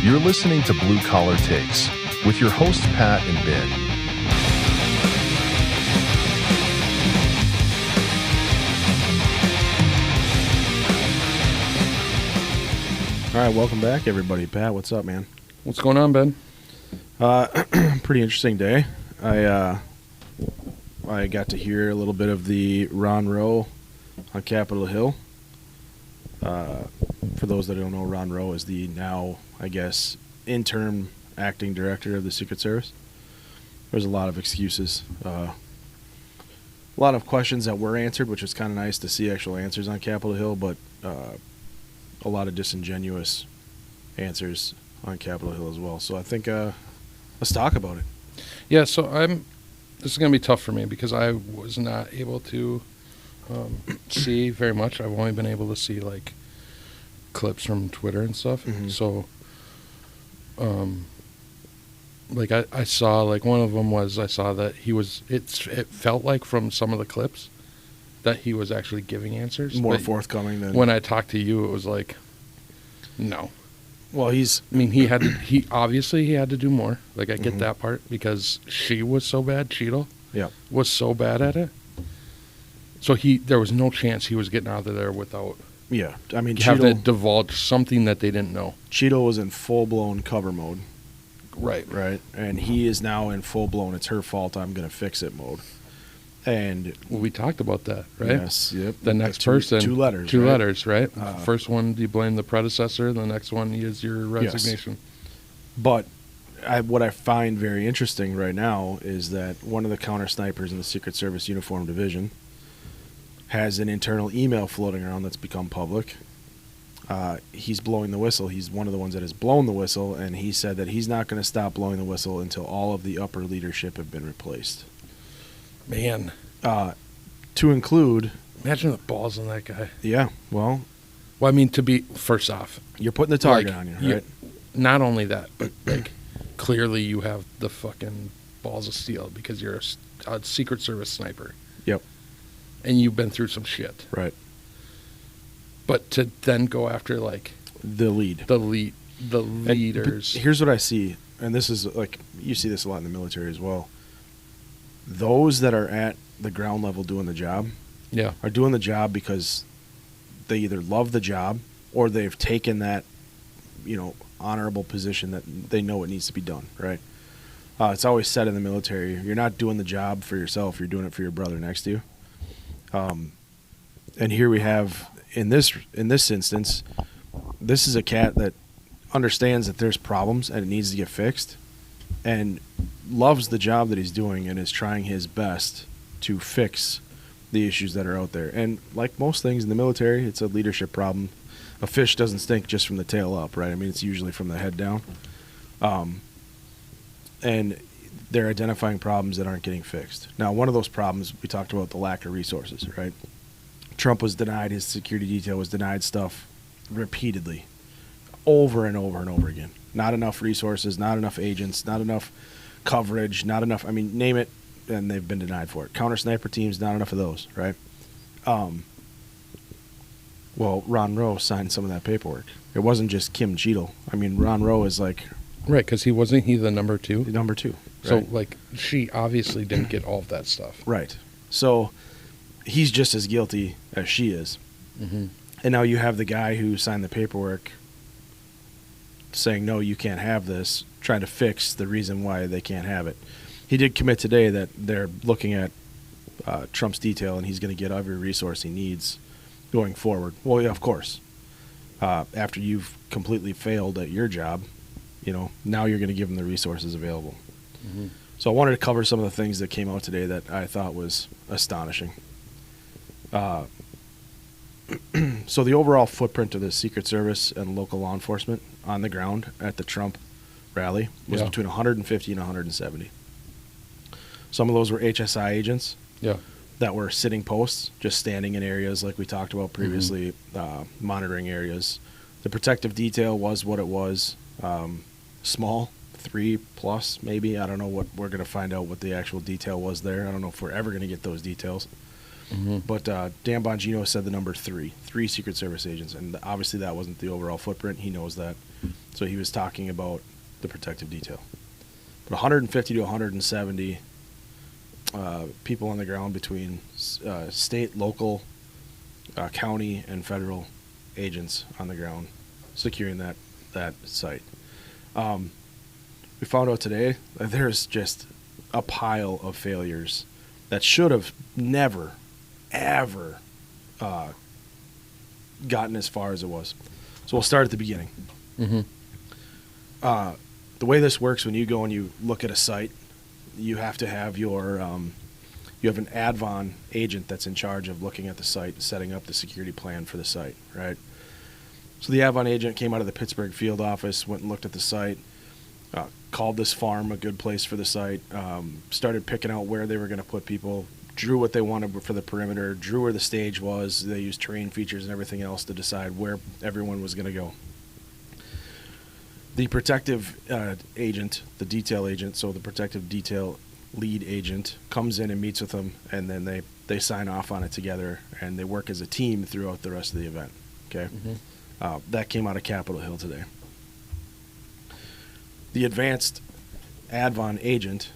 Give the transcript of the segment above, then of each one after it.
You're listening to Blue Collar Takes with your hosts Pat and Ben. All right, welcome back, everybody. Pat, what's up, man? What's going on, Ben? Pretty interesting day. I got to hear a little bit of the Rowe on Capitol Hill. For those that don't know, Rowe is the now, I guess, interim acting director of the Secret Service. There's a lot of excuses. A lot of questions that were answered, which was kind of nice to see actual answers on Capitol Hill, but a lot of disingenuous answers on Capitol Hill as well. So I think let's talk about it. Yeah, so this is going to be tough for me because I was not able to see very much. I've only been able to see, like, clips from Twitter and stuff. Mm-hmm. So, like, I saw, like, one of them was I saw that he was, it felt like from some of the clips that he was actually giving answers. More forthcoming than... When I talked to you, it was like, no. Well, he obviously he had to do more. Like, I get Mm-hmm. that part because she was so bad, Cheadle. Yeah. Was so bad at it. So there was no chance he was getting out of there without Yeah. I mean, having to Cheadle, divulge something that they didn't know. Cheadle was in full-blown cover mode. Right. Right. And he is now in full-blown, it's her fault, I'm going to fix it mode. And... Well, we talked about that, right? Yes. Yep. The next two, person. Two letters. Two right? letters, right? First one, you blame the predecessor. The next one is your resignation. Yes. But what I find very interesting right now is that one of the counter snipers in the Secret Service Uniform Division has an internal email floating around that's become public. He's blowing the whistle. He's one of the ones that has blown the whistle, and he said that he's not going to stop blowing the whistle until all of the upper leadership have been replaced. Man. To include... Imagine the balls on that guy. Yeah, well... Well, I mean, to be... First off... You're putting the target on you, right? Not only that, but, like, clearly you have the fucking balls of steel because you're a Secret Service sniper. Yep. And you've been through some shit. Right. But to then go after, like... The leaders. But here's what I see, and this is, like, you see this a lot in the military as well. Those that are at the ground level doing the job are doing the job because they either love the job or they've taken that, honorable position that they know it needs to be done, right? It's always said in the military, you're not doing the job for yourself, you're doing it for your brother next to you. And here we have, in this instance, this is a cat that understands that there's problems and it needs to get fixed and loves the job that he's doing and is trying his best to fix the issues that are out there. And like most things in the military, it's a leadership problem. A fish doesn't stink just from the tail up, right? I mean, it's usually from the head down. And they're identifying problems that aren't getting fixed. Now, one of those problems, we talked about the lack of resources, right? Trump was denied, his security detail was denied stuff repeatedly, over and over and over again. Not enough resources, not enough agents, not enough coverage, not enough, I mean, name it, and they've been denied for it. Counter sniper teams, not enough of those, right? Well, Ron Rowe signed some of that paperwork. It wasn't just Kim Cheadle. I mean, Ron Rowe is like... Right, because wasn't he the number two? The number two. Right? So, like, she obviously didn't get all of that stuff. Right. So, he's just as guilty as she is. Mm-hmm. And now you have the guy who signed the paperwork saying, no, you can't have this, trying to fix the reason why they can't have it. He did commit today that they're looking at Trump's detail and he's going to get every resource he needs going forward. Well, yeah, of course. After you've completely failed at your job, now you're going to give them the resources available. Mm-hmm. So I wanted to cover some of the things that came out today that I thought was astonishing. So the overall footprint of the Secret Service and local law enforcement on the ground at the Trump rally was between 150 and 170. Some of those were HSI agents that were sitting posts, just standing in areas like we talked about previously, monitoring areas. The protective detail was what it was, small, 3+ maybe. I don't know what we're going to find out what the actual detail was there. I don't know if we're ever going to get those details. But Dan Bongino said the number three Secret Service agents, and obviously that wasn't the overall footprint. He knows that. So he was talking about the protective detail. But 150 to 170 people on the ground between state, local, county, and federal agents on the ground securing that site. We found out today that there's just a pile of failures that should have never, ever gotten as far as it was. So we'll start at the beginning. The way this works, when you go and you look at a site, you have to have your you have an Advon agent that's in charge of looking at the site, setting up the security plan for the site, right? So the Advon agent came out of the Pittsburgh field office, went and looked at the site, called this farm a good place for the site, started picking out where they were going to put people, drew what they wanted for the perimeter, drew where the stage was. They used terrain features and everything else to decide where everyone was going to go. The protective agent, the detail agent, so the protective detail lead agent comes in and meets with them, and then they sign off on it together, and they work as a team throughout the rest of the event. Okay, that came out of Capitol Hill today. The advanced Advon agent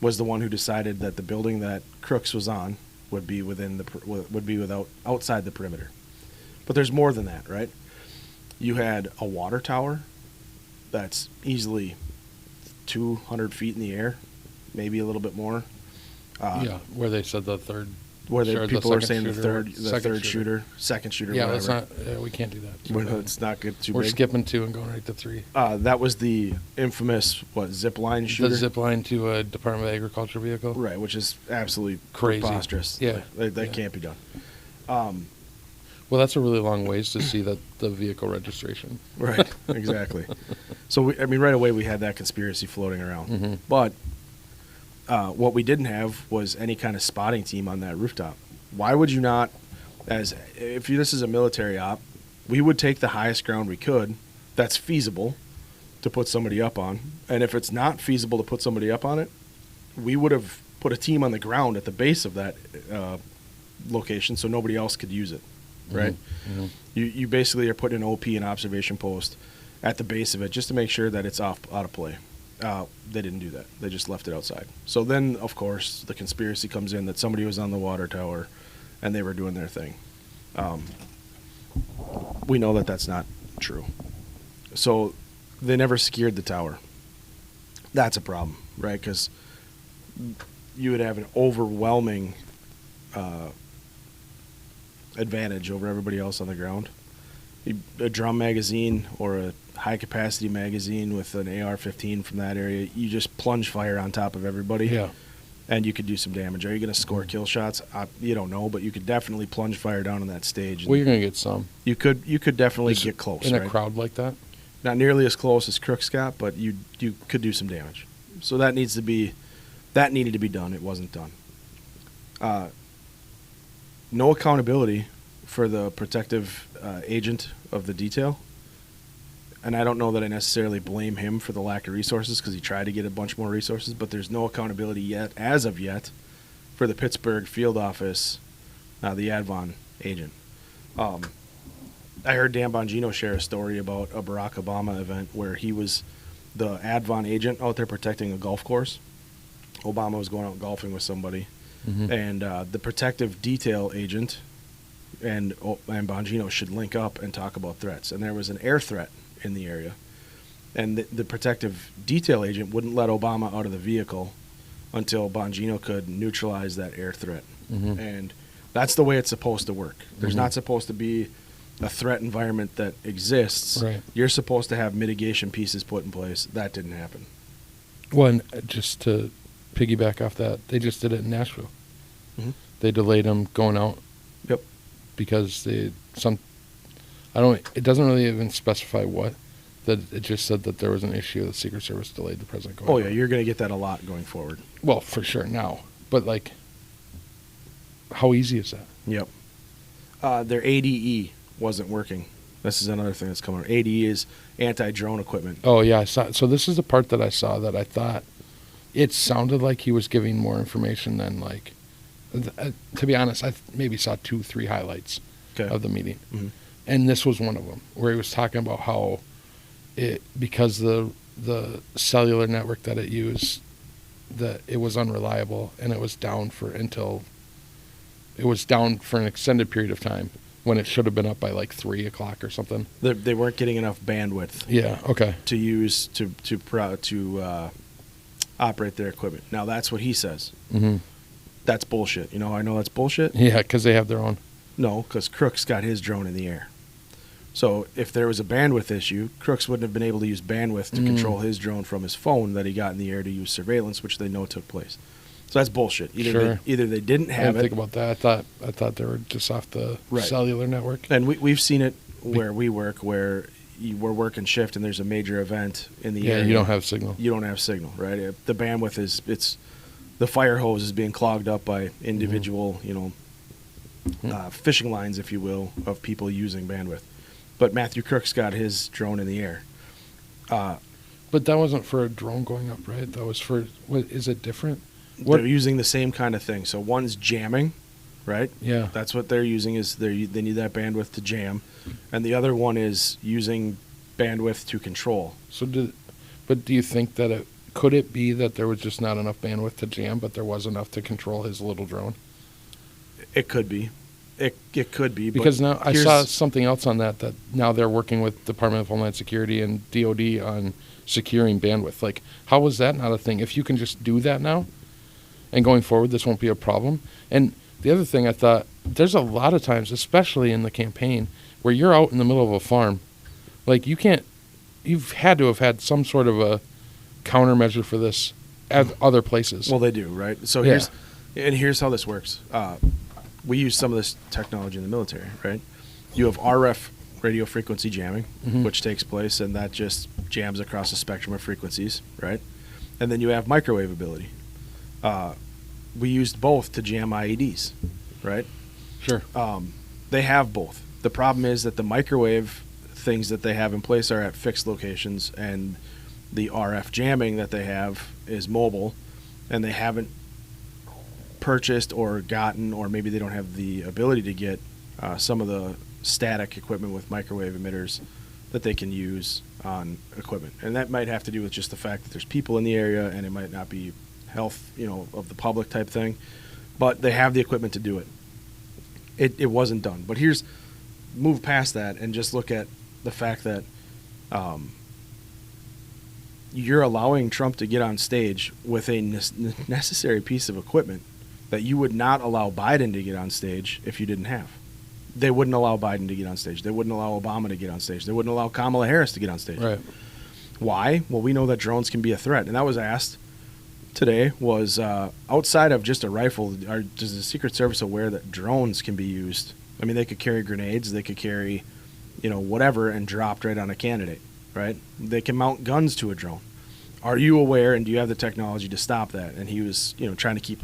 was the one who decided that the building that Crooks was on would be outside the perimeter. But there's more than that, right? You had a water tower that's easily 200 feet in the air, maybe a little bit more. Where they said the third. Where people are saying second second shooter. Yeah, whatever. that's not. We can't do that. It's not good. We're skipping 2 and going right to 3. That was the infamous zip line shooter. The zip line to a Department of Agriculture vehicle. Right, which is absolutely crazy, preposterous. Yeah, that can't be done. Well, that's a really long ways to see the vehicle registration. Right, exactly. So, right away we had that conspiracy floating around. But what we didn't have was any kind of spotting team on that rooftop. Why would you not, if this is a military op, we would take the highest ground we could that's feasible to put somebody up on. And if it's not feasible to put somebody up on it, we would have put a team on the ground at the base of that location so nobody else could use it. Right? You basically are putting an OP, an observation post, at the base of it just to make sure that it's out of play. They didn't do that. They just left it outside. So then, of course, the conspiracy comes in that somebody was on the water tower and they were doing their thing. We know that that's not true. So they never secured the tower. That's a problem, right? Because you would have an overwhelming advantage over everybody else on the ground. A drum magazine or a high-capacity magazine with an AR-15 from that area, you just plunge fire on top of everybody, and you could do some damage. Are you going to score kill shots? You don't know, but you could definitely plunge fire down on that stage. Well, you're going to get some. You could definitely get close. In a crowd like that? Not nearly as close as Crooks got, but you could do some damage. So that needed to be done. It wasn't done. No accountability for the protective agent of the detail. And I don't know that I necessarily blame him for the lack of resources because he tried to get a bunch more resources, but there's no accountability yet, as of yet, for the Pittsburgh field office, the Advon agent. I heard Dan Bongino share a story about a Barack Obama event where he was the Advon agent out there protecting a golf course. Obama was going out golfing with somebody, and the protective detail agent and Bongino should link up and talk about threats. And there was an air threat in the area, and the protective detail agent wouldn't let Obama out of the vehicle until Bongino could neutralize that air threat. And that's the way it's supposed to work. There's not supposed to be a threat environment that exists. Right. You're supposed to have mitigation pieces put in place. That didn't happen. Well, and just to piggyback off that, they just did it in Nashville. They delayed them going out. Yep. Because it doesn't really even specify what. That it just said that there was an issue. The Secret Service delayed the president going. Oh yeah, you're going to get that a lot going forward. Well, for sure now, but how easy is that? Yep. Their ADE wasn't working. This is another thing that's coming. ADE is anti-drone equipment. Oh yeah, I saw. So this is the part that I saw that I thought it sounded like he was giving more information than To be honest, I maybe saw 2-3 highlights of the meeting. Mm-hmm. And this was one of them, where he was talking about how because the cellular network that it used, that it was unreliable, and it was down for an extended period of time when it should have been up by like 3 o'clock or something. They weren't getting enough bandwidth. Yeah. Okay. To use to operate their equipment. Now that's what he says. Mm-hmm. That's bullshit. I know that's bullshit. Yeah, because they have their own. No, because Crooks got his drone in the air. So if there was a bandwidth issue, Crooks wouldn't have been able to use bandwidth to control his drone from his phone that he got in the air to use surveillance, which they know took place. So that's bullshit. Either they didn't have I didn't think about that. I thought they were just off the cellular network. And we've seen it where we work, where we're working shift and there's a major event in the area. Yeah, you don't have signal. You don't have signal, right? The bandwidth it's the fire hose is being clogged up by individual, fishing lines, if you will, of people using bandwidth. But Matthew Crooks got his drone in the air. But that wasn't for a drone going up, right? That was for, is it different? They're using the same kind of thing. So one's jamming, right? Yeah. That's what they're using, is they need that bandwidth to jam. And the other one is using bandwidth to control. But do you think that could it be that there was just not enough bandwidth to jam, but there was enough to control his little drone? It could be. It could be. Because now I saw something else on that now they're working with Department of Homeland Security and DOD on securing bandwidth. Like, how was that not a thing? If you can just do that now, and going forward, this won't be a problem. And the other thing I thought, there's a lot of times, especially in the campaign, where you're out in the middle of a farm. Like, you've had to have had some sort of a countermeasure for this at other places. Well, they do, right? So here's how this works. We use some of this technology in the military, right? You have RF radio frequency jamming, which takes place, and that just jams across a spectrum of frequencies, right? And then you have microwave ability. We used both to jam IEDs, right? Sure. They have both. The problem is that the microwave things that they have in place are at fixed locations, and the RF jamming that they have is mobile, and they haven't purchased or gotten, or maybe they don't have the ability to get some of the static equipment with microwave emitters that they can use on equipment. And that might have to do with just the fact that there's people in the area, and it might not be health, of the public type thing, but they have the equipment to do it. It wasn't done. But move past that and just look at the fact that you're allowing Trump to get on stage with a necessary piece of equipment that you would not allow Biden to get on stage if you didn't have. They wouldn't allow Biden to get on stage. They wouldn't allow Obama to get on stage. They wouldn't allow Kamala Harris to get on stage. Right. Why? Well, we know that drones can be a threat. And that was asked today, was outside of just a rifle, is the Secret Service aware that drones can be used? I mean, they could carry grenades. They could carry, whatever, and dropped right on a candidate, right? They can mount guns to a drone. Are you aware, and do you have the technology to stop that? And he was, trying to keep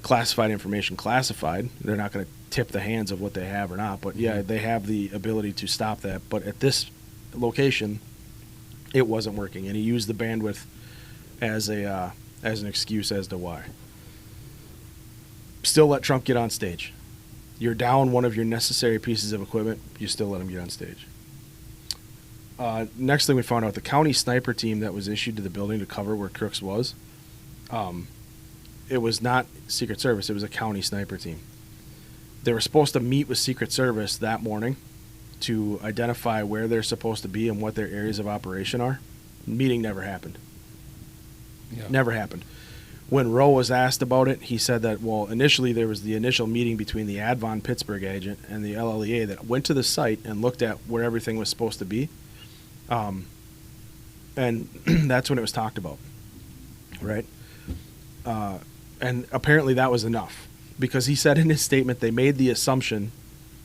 classified information classified. They're not going to tip the hands of what they have or not, but yeah, they have the ability to stop that. But at this location, it wasn't working, and he used the bandwidth as an excuse as to why. Still let Trump get on stage. You're down one of your necessary pieces of equipment, you still let him get on stage. Next thing we found out, the county sniper team that was issued to the building to cover where Crooks was, it was not Secret Service, it was a county sniper team. They were supposed to meet with Secret Service that morning to identify where they're supposed to be and what their areas of operation are. Meeting never happened. Yeah. Never happened. When Rowe was asked about it, he said that, initially there was the initial meeting between the Advon Pittsburgh agent and the LLEA that went to the site and looked at where everything was supposed to be. And that's when it was talked about, right? And apparently that was enough, because he said in his statement they made the assumption,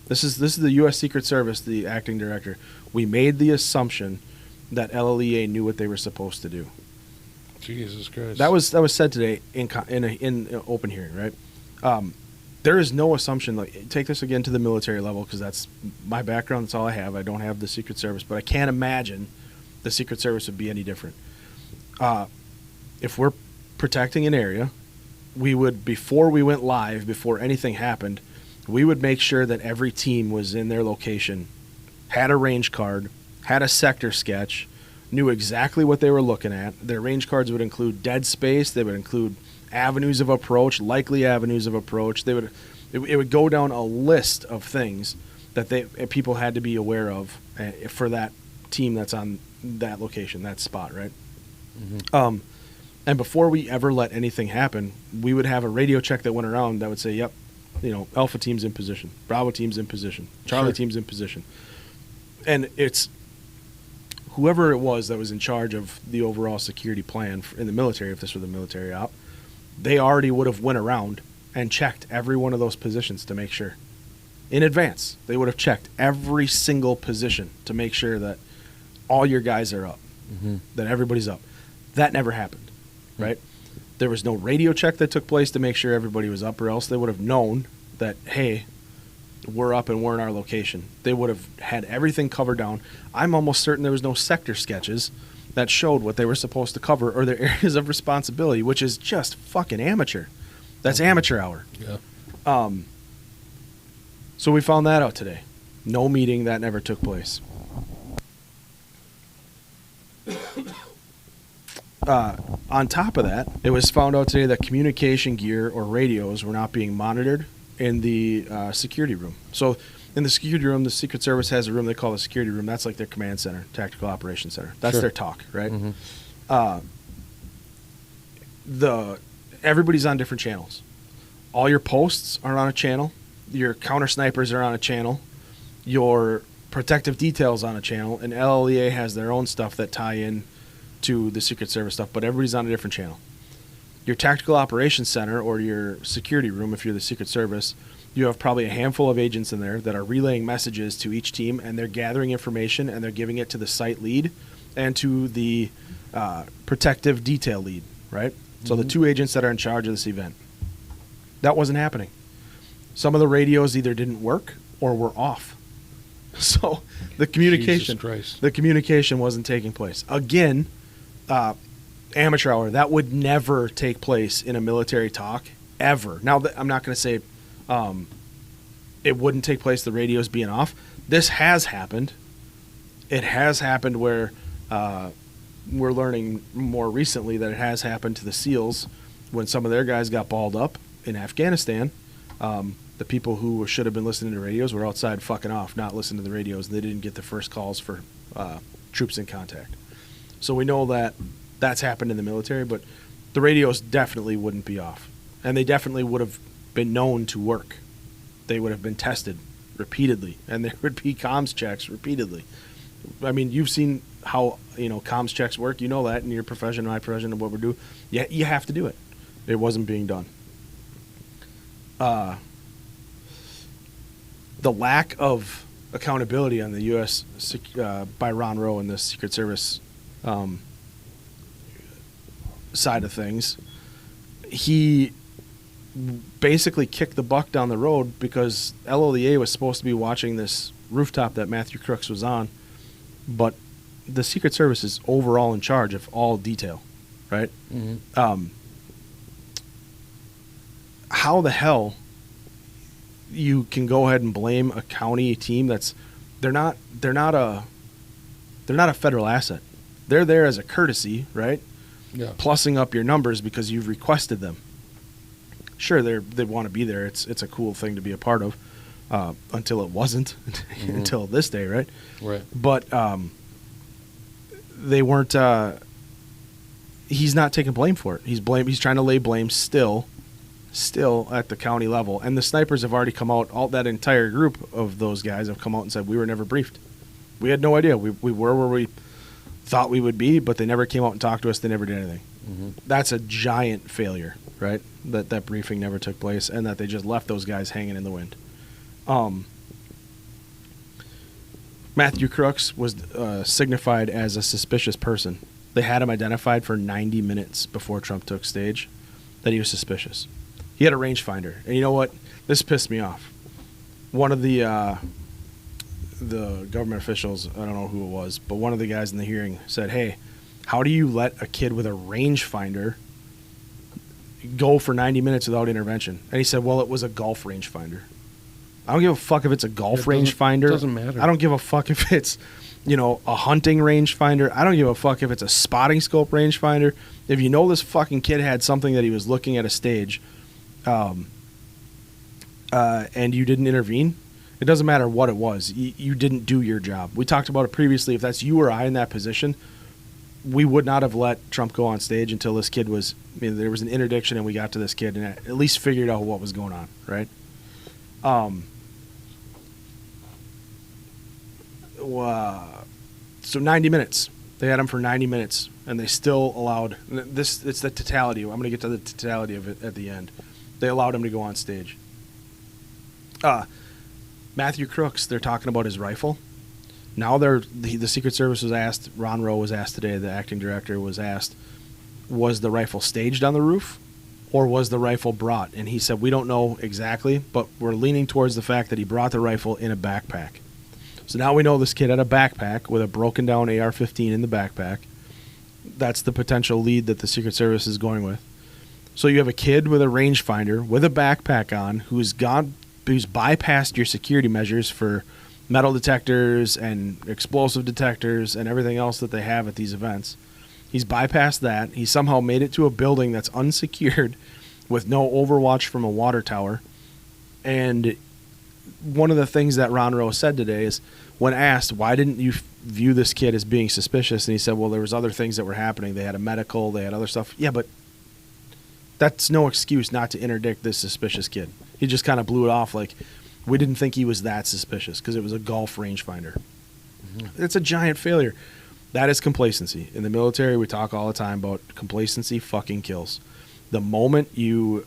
this is the U.S. Secret Service, the acting director, we made the assumption that LLEA knew what they were supposed to do. Jesus Christ. That was said today in an open hearing, right? There is no assumption. Like, take this again to the military level, because that's my background. That's all I have. I don't have the Secret Service, but I can't imagine the Secret Service would be any different. If we're protecting an area, we would, before we went live, before anything happened, we would make sure that every team was in their location, had a range card, had a sector sketch, knew exactly what they were looking at. Their range cards would include dead space. They would include avenues of approach, likely avenues of approach. It would go down a list of things that people had to be aware of for that team that's on that location, that spot, right? Mm-hmm. And before we ever let anything happen, we would have a radio check that went around that would say, yep, Alpha team's in position, Bravo team's in position, Charlie team's in position. And it's whoever it was that was in charge of the overall security plan in the military, if this were the military op, they already would have went around and checked every one of those positions to make sure. In advance, they would have checked every single position to make sure that all your guys are up, that everybody's up. That never happened, right? There was no radio check that took place to make sure everybody was up, or else they would have known that, hey, we're up and we're in our location. They would have had everything covered down. I'm almost certain there was no sector sketches that showed what they were supposed to cover or their areas of responsibility, which is just fucking amateur. That's amateur hour. Yeah. So we found that out today. No meeting, that never took place. On top of that, it was found out today that communication gear or radios were not being monitored in the security room. So in the security room, the Secret Service has a room they call the security room. That's like their command center, tactical operations center. That's their talk, right? Everybody's on different channels. All your posts are on a channel. Your counter snipers are on a channel. Your protective details on a channel, and LLEA has their own stuff that tie in to the Secret Service stuff, but everybody's on a different channel. Your tactical operations center or your security room, if you're the Secret Service, you have probably a handful of agents in there that are relaying messages to each team, and they're gathering information and they're giving it to the site lead and to the protective detail lead, right? So the two agents that are in charge of this event. That wasn't happening. Some of the radios either didn't work or were off. So the communication wasn't taking place. Again, amateur hour, that would never take place in a military talk, ever. Now, I'm not going to say it wouldn't take place, the radios being off. This has happened. It has happened where we're learning more recently that it has happened to the SEALs when some of their guys got balled up in Afghanistan. The people who should have been listening to radios were outside fucking off, not listening to the radios. They didn't get the first calls for troops in contact. So we know that that's happened in the military, but the radios definitely wouldn't be off. And they definitely would have been known to work. They would have been tested repeatedly, and there would be comms checks repeatedly. I mean, you've seen how, comms checks work. You know that in your profession, my profession, and what we're doing. Yeah, you have to do it. It wasn't being done. The lack of accountability on the U.S. By Ron Rowe and the Secret Service side of things, he basically kicked the buck down the road because LLEA was supposed to be watching this rooftop that Matthew Crooks was on, but the Secret Service is overall in charge of all detail, right? How the hell you can go ahead and blame a county team they're not a federal asset. They're there as a courtesy, right? Yeah. Plussing up your numbers because you've requested them. Sure, they want to be there. It's a cool thing to be a part of, until it wasn't, until this day, right? Right. But they weren't. He's not taking blame for it. He's trying to lay blame still at the county level, and the snipers have already come out. All that entire group of those guys have come out and said we were never briefed. We had no idea. We were where we thought we would be, but they never came out and talked to us. They never did anything. That's a giant failure, right? That briefing never took place, and that they just left those guys hanging in the wind. Matthew Crooks was signified as a suspicious person. They had him identified for 90 minutes before Trump took stage that he was suspicious. He had a rangefinder. And you know what? This pissed me off. One of the government officials, I don't know who it was, but one of the guys in the hearing said, hey, how do you let a kid with a rangefinder go for 90 minutes without intervention. And he said, well, it was a golf rangefinder. I don't give a fuck if it's a golf rangefinder. It doesn't matter. I don't give a fuck if it's, a hunting rangefinder. I don't give a fuck if it's a spotting scope rangefinder. If you know this fucking kid had something that he was looking at a stage, and you didn't intervene, it doesn't matter what it was. You didn't do your job. We talked about it previously. If that's you or I in that position, we would not have let Trump go on stage until this kid was, there was an interdiction and we got to this kid and at least figured out what was going on, right? So 90 minutes. They had him for 90 minutes, and they still allowed this. It's the totality. I'm going to get to the totality of it at the end. They allowed him to go on stage. Matthew Crooks, they're talking about his rifle. Now the Secret Service was asked, Ron Rowe was asked today, the acting director was asked, was the rifle staged on the roof or was the rifle brought? And he said, we don't know exactly, but we're leaning towards the fact that he brought the rifle in a backpack. So now we know this kid had a backpack with a broken down AR-15 in the backpack. That's the potential lead that the Secret Service is going with. So you have a kid with a rangefinder with a backpack on who's bypassed your security measures for metal detectors and explosive detectors and everything else that they have at these events. He's bypassed that. He somehow made it to a building that's unsecured with no overwatch from a water tower. And one of the things that Ron Rowe said today is, when asked, why didn't you view this kid as being suspicious? And he said, well, there was other things that were happening. They had a medical, they had other stuff. Yeah, but that's no excuse not to interdict this suspicious kid. He just kind of blew it off like, we didn't think he was that suspicious because it was a golf rangefinder. Mm-hmm. It's a giant failure. That is complacency. In the military, we talk all the time about complacency fucking kills. The moment you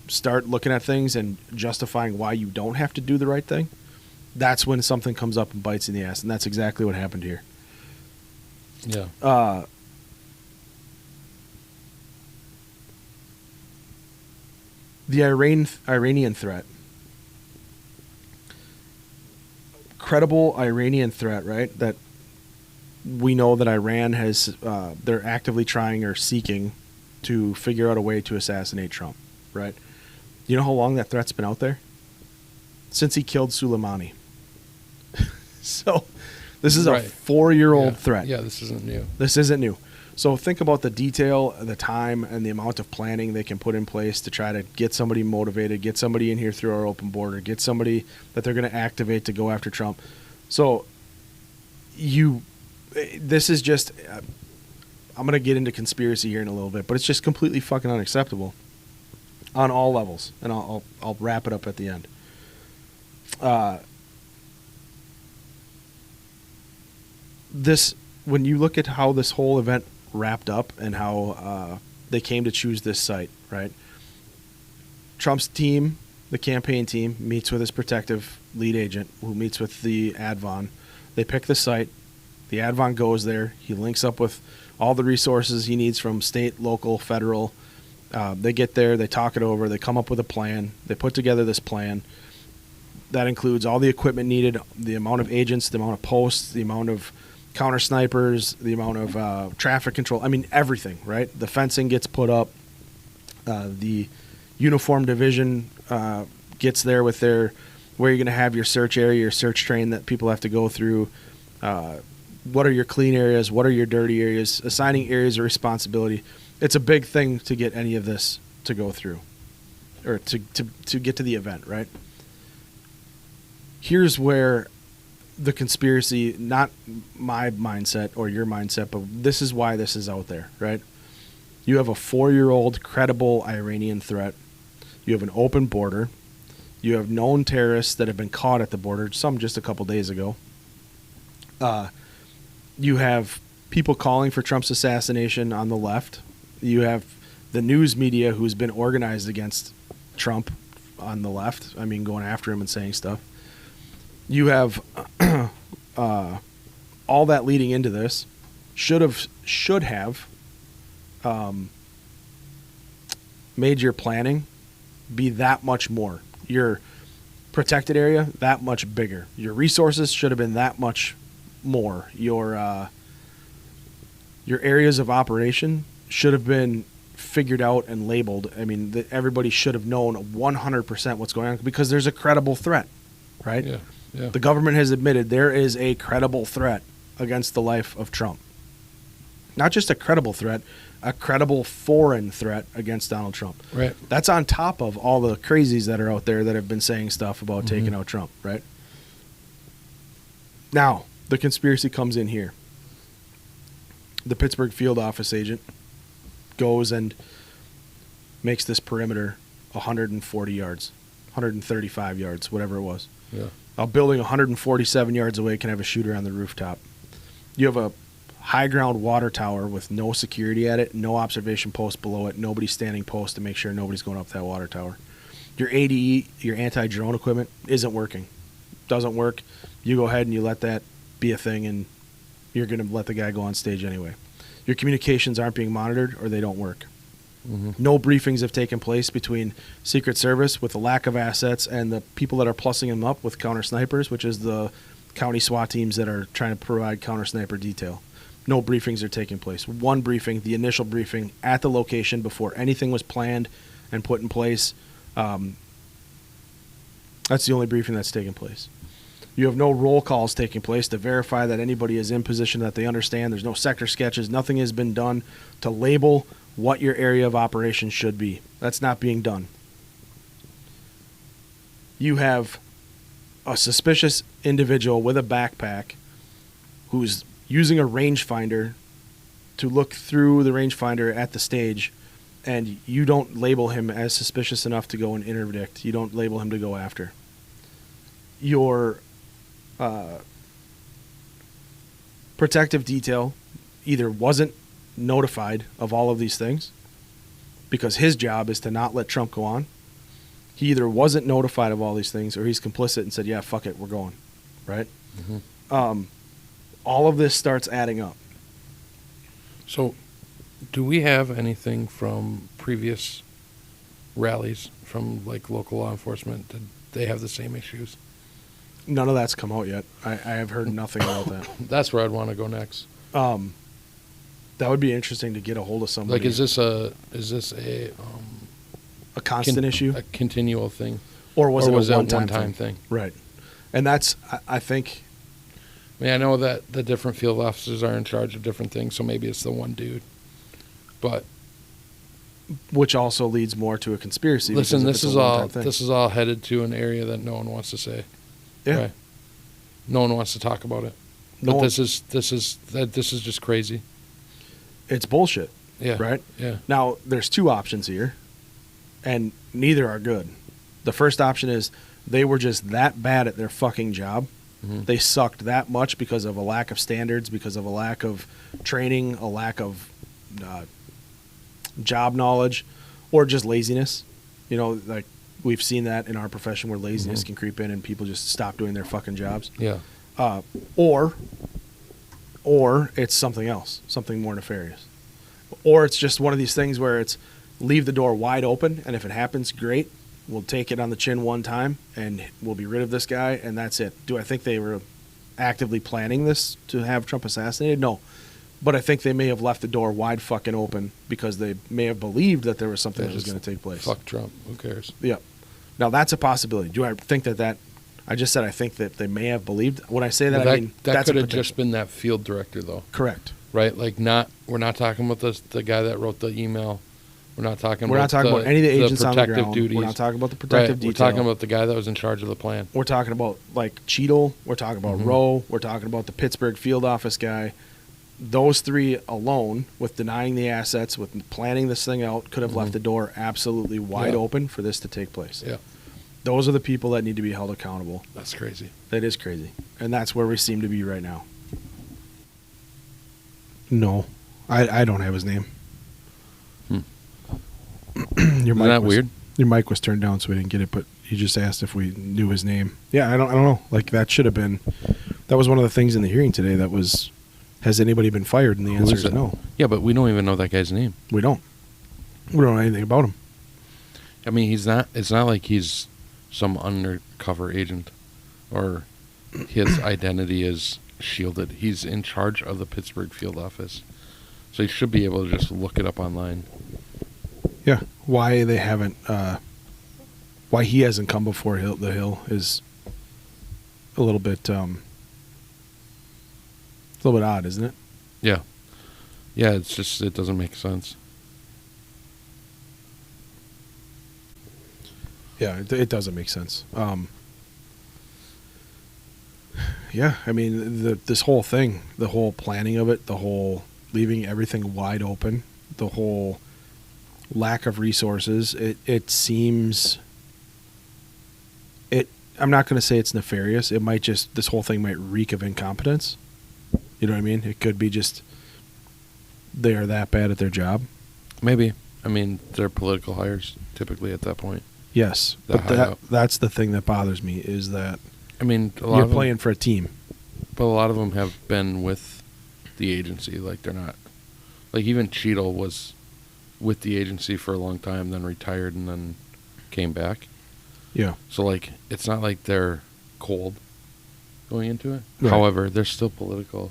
start looking at things and justifying why you don't have to do the right thing, that's when something comes up and bites in the ass, and that's exactly what happened here. Yeah. The Iranian threat. Credible Iranian threat, right? That we know that Iran has, they're actively trying or seeking to figure out a way to assassinate Trump, right? You know how long that threat's been out there? Since he killed Soleimani. So this is a 4-year-old threat. Yeah, this isn't new. This isn't new. So think about the detail, the time, and the amount of planning they can put in place to try to get somebody motivated, get somebody in here through our open border, get somebody that they're going to activate to go after Trump. So this is just, I'm going to get into conspiracy here in a little bit, but it's just completely fucking unacceptable on all levels. And I'll wrap it up at the end. When you look at how this whole event wrapped up and how they came to choose this site, right? Trump's team, the campaign team, meets with his protective lead agent who meets with the advon. They pick the site. The advon goes there. He links up with all the resources he needs from state, local, federal. They get there. They talk it over. They come up with a plan. They put together this plan. That includes all the equipment needed, the amount of agents, the amount of posts, the amount of counter snipers, the amount of traffic control. I mean, everything, right? The fencing gets put up. The uniform division gets there with where you're going to have your search area, your search train that people have to go through. What are your clean areas? What are your dirty areas? Assigning areas of responsibility. It's a big thing to get any of this to go through or to get to the event, right? Here's where the conspiracy, not my mindset or your mindset, but this is why this is out there, right? You have a 4-year-old credible Iranian threat. You have an open border. You have known terrorists that have been caught at the border, some just a couple days ago. You have people calling for Trump's assassination on the left. You have the news media who's been organized against Trump on the left. I mean, going after him and saying stuff. You have all that leading into this. Should have made your planning be that much more. Your protected area that much bigger. Your resources should have been that much more. Your areas of operation should have been figured out and labeled. I mean, everybody should have known 100% what's going on because there's a credible threat, right? Yeah. Yeah. The government has admitted there is a credible threat against the life of Trump. Not just a credible threat, a credible foreign threat against Donald Trump. Right. That's on top of all the crazies that are out there that have been saying stuff about taking out Trump, right? Now, the conspiracy comes in here. The Pittsburgh field office agent goes and makes this perimeter 140 yards, 135 yards, whatever it was. Yeah. A building 147 yards away can have a shooter on the rooftop. You have a high ground water tower with no security at it, no observation post below it, nobody standing post to make sure nobody's going up that water tower. Your ADE, your anti-drone equipment, isn't working. Doesn't work. You go ahead and you let that be a thing, and you're going to let the guy go on stage anyway. Your communications aren't being monitored or they don't work. No briefings have taken place between Secret Service with a lack of assets and the people that are plussing them up with counter snipers, which is the county SWAT teams that are trying to provide counter sniper detail. No briefings are taking place. One briefing, the initial briefing at the location before anything was planned and put in place. That's the only briefing that's taken place. You have no roll calls taking place to verify that anybody is in position that they understand. There's no sector sketches. Nothing has been done to label what your area of operation should be. That's not being done. You have a suspicious individual with a backpack who's using a rangefinder to look through the rangefinder at the stage, and you don't label him as suspicious enough to go and interdict. You don't label him to go after. Your protective detail either wasn't notified of all of these things because his job is to not let Trump go on. He either wasn't notified of all these things or he's complicit and said, yeah, fuck it, we're going, right? All of this starts adding up. So do we have anything from previous rallies from like local law enforcement? Did they have the same issues? None of that's come out yet. I have heard nothing about that. That's where I'd want to go next. That would be interesting to get a hold of somebody. Like, is this a constant issue? A continual thing? Or was it a one-time thing? Right. And that's, I think... I mean, I know that the different field officers are in charge of different things, so maybe it's the one dude. But... Which also leads more to a conspiracy. Listen, this is all headed to an area that no one wants to say. Yeah. Right? No one wants to talk about it. But this is just crazy. It's bullshit. Yeah. Right? Yeah. Now, there's two options here, and neither are good. The first option is they were just that bad at their fucking job. They sucked that much because of a lack of standards, because of a lack of training, a lack of job knowledge, or just laziness. You know, like we've seen that in our profession where laziness can creep in and people just stop doing their fucking jobs. Yeah. Or it's something else, something more nefarious. Or it's just one of these things where it's leave the door wide open, and if it happens, great. We'll take it on the chin one time, and we'll be rid of this guy, and that's it. Do I think they were actively planning this to have Trump assassinated? No. But I think they may have left the door wide fucking open because they may have believed that there was something that was going to take place. Fuck Trump. Who cares? Yeah. Now, that's a possibility. Do I think that I just said I think that they may have believed. When I say that, I mean that could have just been that field director, though. Correct. Right? Like, we're not talking about the guy that wrote the email. We're not talking about any of the agents on the protective ground. duties. We're not talking about the protective detail. We're talking about the guy that was in charge of the plan. We're talking about, like, Cheadle. We're talking about Rowe. We're talking about the Pittsburgh field office guy. Those three alone, with denying the assets, with planning this thing out, could have left the door absolutely wide open for this to take place. Yeah. Those are the people that need to be held accountable. That's crazy. That is crazy. And that's where we seem to be right now. No. I don't have his name. Isn't that weird? Your mic was turned down, so we didn't get it, but you just asked if we knew his name. Yeah, I don't know. Like, that should have been... That was one of the things in the hearing today that was... Has anybody been fired? And the answer is no. Yeah, but we don't even know that guy's name. We don't. We don't know anything about him. I mean, it's not like he's some undercover agent or his identity is shielded. He's in charge of the Pittsburgh field office. So he should be able to just look it up online Yeah, why they haven't, why he hasn't come before the Hill is a little bit odd, isn't it? Yeah. Yeah, it's just, it doesn't make sense. Yeah, it doesn't make sense. Yeah, I mean, this whole thing, the whole planning of it, the whole leaving everything wide open, the whole lack of resources, it seems... I'm not going to say it's nefarious. It might just... This whole thing might reek of incompetence. You know what I mean? It could be just they are that bad at their job. Maybe. I mean, they're political hires typically at that point. Yes, but that's the thing that bothers me is that I mean, you're playing for a team. But a lot of them have been with the agency. Like, they're not... Like, even Cheadle was with the agency for a long time, then retired, and then came back. Yeah. So, like, it's not like they're cold going into it. Right. However, they're still political.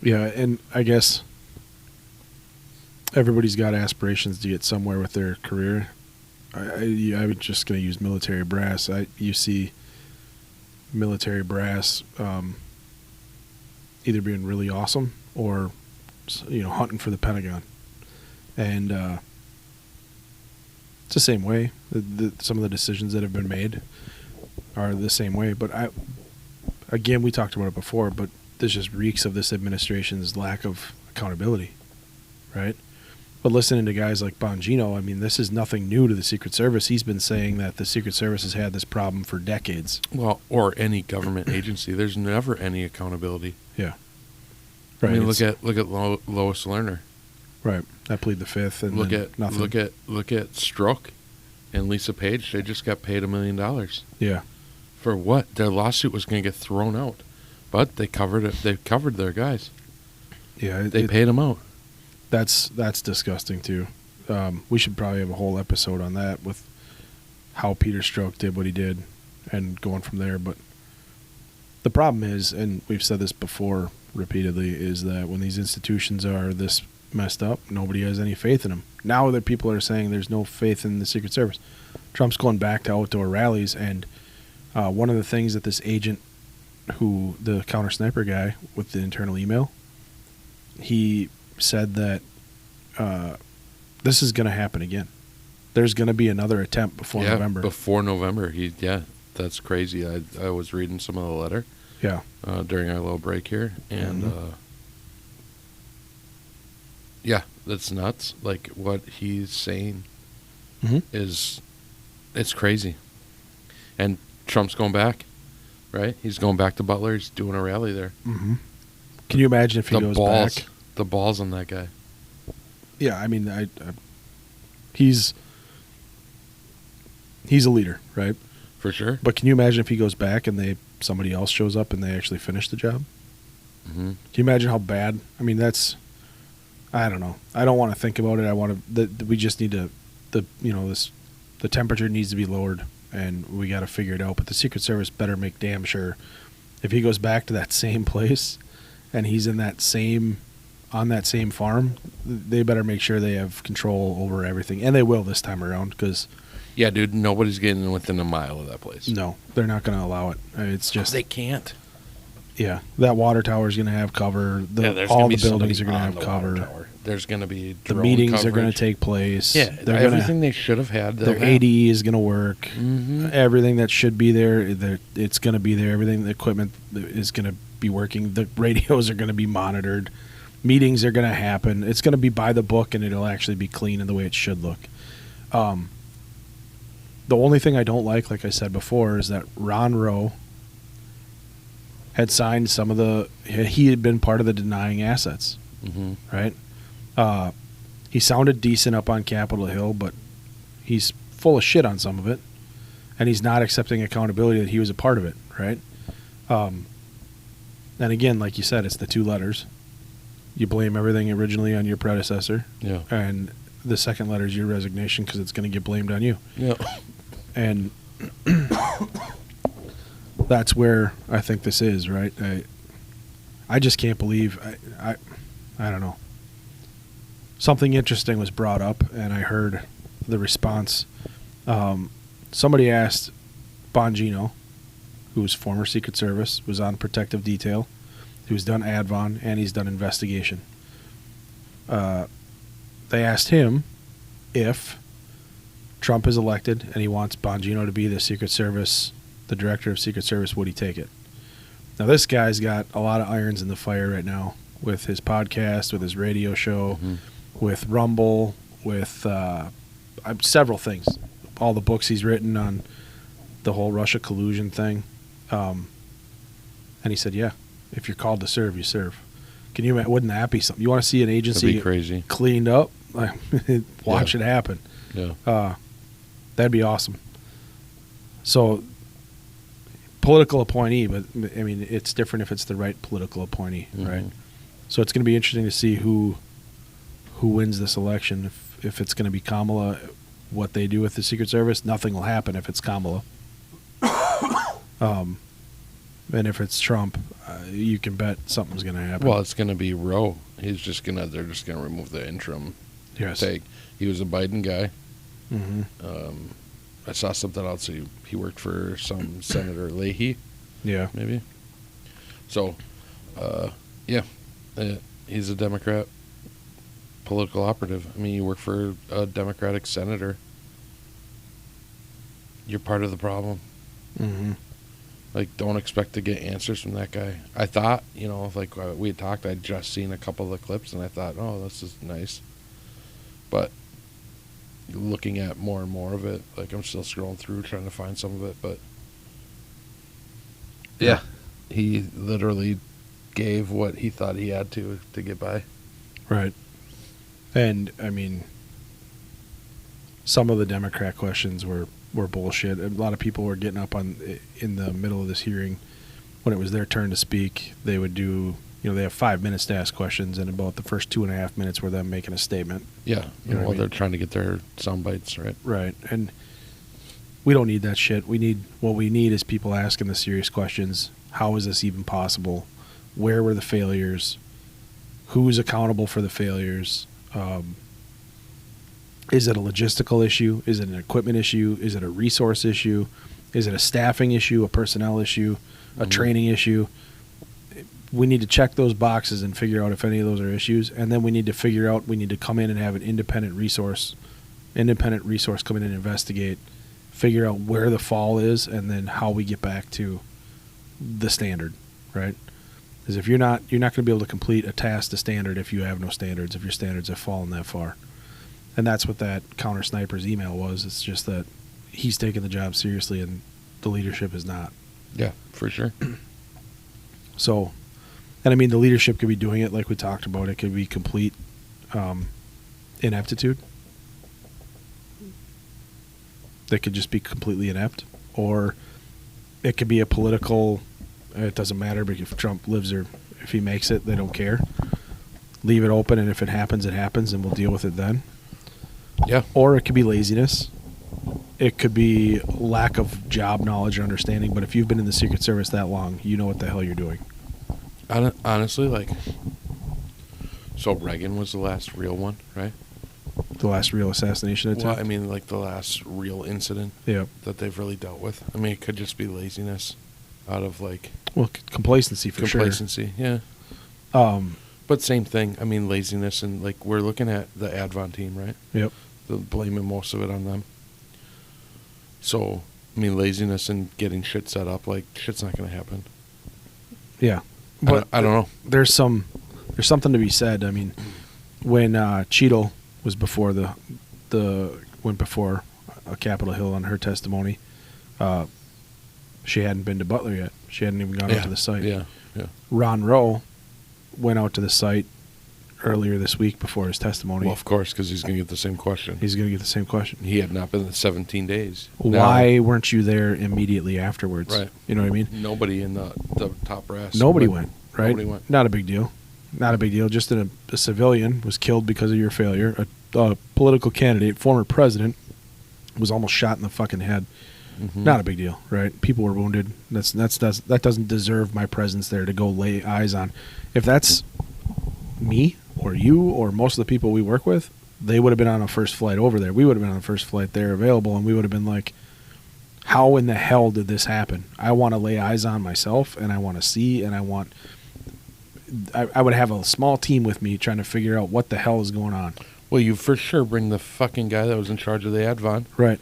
Yeah, and I guess everybody's got aspirations to get somewhere with their career. I'm just going to use military brass. You see military brass either being really awesome or, hunting for the Pentagon. And it's the same way. Some of the decisions that have been made are the same way. But again, we talked about it before, but this just reeks of this administration's lack of accountability, right? But listening to guys like Bongino, I mean, this is nothing new to the Secret Service. He's been saying that the Secret Service has had this problem for decades. Well, or any government agency. There's never any accountability. Yeah. Right. I mean, look at Lois Lerner. Right. I plead the fifth, and look then at nothing. Look at Strzok and Lisa Page. They just got paid $1 million. Yeah. For what? Their lawsuit was going to get thrown out, but they covered it. They covered their guys. Yeah. They paid them out. That's disgusting too. We should probably have a whole episode on that with how Peter Strzok did what he did and going from there. But the problem is, and we've said this before repeatedly, is that when these institutions are this messed up, nobody has any faith in them. Now that people are saying there's no faith in the Secret Service, Trump's going back to outdoor rallies, and one of the things that this agent, the counter sniper guy with the internal email, he said that this is going to happen again. There's going to be another attempt before November. Before November. That's crazy. I was reading some of the letter. Yeah. During our little break here, and that's nuts. Like, what he's saying is, it's crazy. And Trump's going back, right? He's going back to Butler. He's doing a rally there. Mm-hmm. Can you imagine if he goes back? The balls on that guy. Yeah, I mean, he's a leader, right? For sure. But can you imagine if he goes back and somebody else shows up and they actually finish the job? Mm-hmm. Can you imagine how bad? I mean, I don't know. I don't want to think about it. We just need to, the temperature needs to be lowered, and we got to figure it out. But the Secret Service better make damn sure if he goes back to that same place and he's on that same farm, they better make sure they have control over everything, and they will this time around. Because yeah, dude, nobody's getting within a mile of that place. No, they're not going to allow it. It's just they can't. Yeah, that water tower is going to have cover. All the buildings are going to have cover. There's going to be the meetings coverage. are going to take place. Yeah, everything they should have had. Their ADE is going to work. Mm-hmm. Everything that should be there, it's going to be there. Everything, the equipment is going to be working. The radios are going to be monitored. Meetings are going to happen. It's going to be by the book, and it'll actually be clean in the way it should look. The only thing I don't like I said before, is that Ron Rowe had signed he had been part of the denying assets, right? He sounded decent up on Capitol Hill, but he's full of shit on some of it, and he's not accepting accountability that he was a part of it, right? And again, like you said, it's the two letters. You blame everything originally on your predecessor, and the second letter is your resignation because it's going to get blamed on you. Yeah. And that's where I think this is, right? I just can't believe I don't know. something interesting was brought up, and I heard the response. Somebody asked Bongino, who was former Secret Service, was on protective detail, who's done advon, and he's done investigation. They asked him if Trump is elected and he wants Bongino to be the Secret Service, the director of Secret Service, would he take it? Now, this guy's got a lot of irons in the fire right now with his podcast, with his radio show, with Rumble, with several things. All the books he's written on the whole Russia collusion thing. And he said, yeah, if you're called to serve, you serve. Can you imagine? Wouldn't that be something? You want to see an agency crazy. Cleaned up? Watch it happen. Yeah. That'd be awesome. So, political appointee, but I mean, it's different if it's the right political appointee, right? So it's going to be interesting to see who wins this election. If it's going to be Kamala, what they do with the Secret Service, nothing will happen if it's Kamala. And if it's Trump, you can bet something's going to happen. Well, it's going to be Rowe. They're just going to remove the interim take. He was a Biden guy. I saw something else. He worked for some Senator Leahy. Yeah. Maybe. So, yeah. He's a Democrat political operative. I mean, you work for a Democratic senator. You're part of the problem. Like, don't expect to get answers from that guy. I thought, like we had talked, I'd just seen a couple of the clips, and I thought, oh, this is nice. But looking at more and more of it, like, I'm still scrolling through trying to find some of it, but yeah, he literally gave what he thought he had to get by. Right. And, I mean, some of the Democrat questions were bullshit. A lot of people were getting up in the middle of this hearing when it was their turn to speak. They would do, they have 5 minutes to ask questions, and about the first 2.5 minutes were them making a statement. Yeah. They're trying to get their sound bites, right? Right. And we don't need that shit. What we need is people asking the serious questions. How is this even possible? Where were the failures? Who's accountable for the failures? Is it a logistical issue? Is it an equipment issue? Is it a resource issue? Is it a staffing issue, a personnel issue, a training issue? We need to check those boxes and figure out if any of those are issues. And then we need to come in and have an independent resource come in and investigate, figure out where the fall is, and then how we get back to the standard, right? Because if you're not going to be able to complete a task to standard if you have no standards, if your standards have fallen that far. And that's what that counter sniper's email was. It's just that he's taking the job seriously and the leadership is not. Yeah, for sure. So, and I mean, the leadership could be doing it like we talked about. It could be complete ineptitude. They could just be completely inept. Or it could be a political, it doesn't matter, but if Trump lives or if he makes it, they don't care. Leave it open, and if it happens, and we'll deal with it then. Yeah. Or it could be laziness. It could be lack of job knowledge or understanding. But if you've been in the Secret Service that long, you know what the hell you're doing. Honestly, so Reagan was the last real one, right? The last real assassination attempt? Well, I mean, like the last real incident that they've really dealt with. I mean, it could just be laziness out of like... Well, complacency for sure. Complacency, yeah. But same thing. I mean, laziness, and like we're looking at the Advon team, right? Yep. They're blaming most of it on them. So, I mean, laziness and getting shit set up, like shit's not going to happen. Yeah, but I don't know. There's something to be said. I mean, when Cheadle was before went before Capitol Hill on her testimony, she hadn't been to Butler yet. She hadn't even gone out to the site. Yeah. Ron Rowe went out to the site earlier this week before his testimony. Well, of course, because he's going to get the same question. He's going to get the same question. He had not been in 17 days. Why weren't you there immediately afterwards? Right. You know what I mean? Nobody in the top brass. Nobody went, right? Nobody went. Not a big deal. Not a big deal. Just a civilian was killed because of your failure. A political candidate, former president, was almost shot in the fucking head. Mm-hmm. Not a big deal, right? People were wounded. That doesn't deserve my presence there to go lay eyes on. If that's me or you or most of the people we work with, they would have been on a first flight over there. We would have been on a first flight there available, and we would have been like, how in the hell did this happen? I want to lay eyes on myself, and I want to see, and I would have a small team with me trying to figure out what the hell is going on. Well, you for sure bring the fucking guy that was in charge of the Advon. Right.